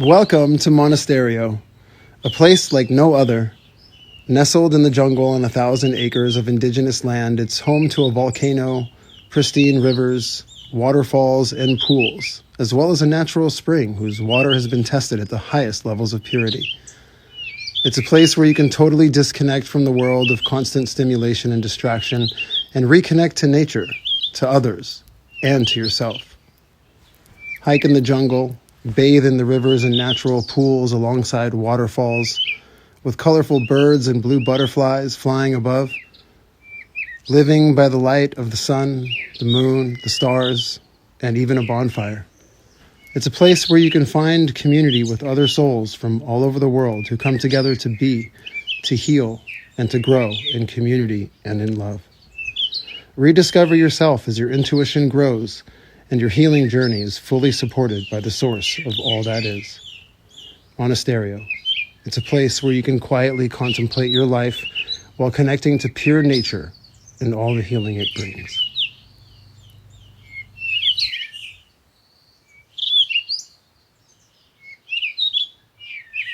Welcome to Monasterio, a place like no other. Nestled in the jungle on 1,000 acres of indigenous land, it's home to a volcano, pristine rivers, waterfalls, and pools, as well as a natural spring whose water has been tested at the highest levels of purity. It's a place where you can totally disconnect from the world of constant stimulation and distraction and reconnect to nature, to others, and to yourself. Hike in the jungle, bathe in the rivers and natural pools alongside waterfalls, with colorful birds and blue butterflies flying above, living by the light of the sun, the moon, the stars, and even a bonfire. It's a place where you can find community with other souls from all over the world who come together to be, to heal, and to grow in community and in love. Rediscover yourself as your intuition grows and your healing journey is fully supported by the source of all that is. Monasterio. It's a place where you can quietly contemplate your life while connecting to pure nature and all the healing it brings.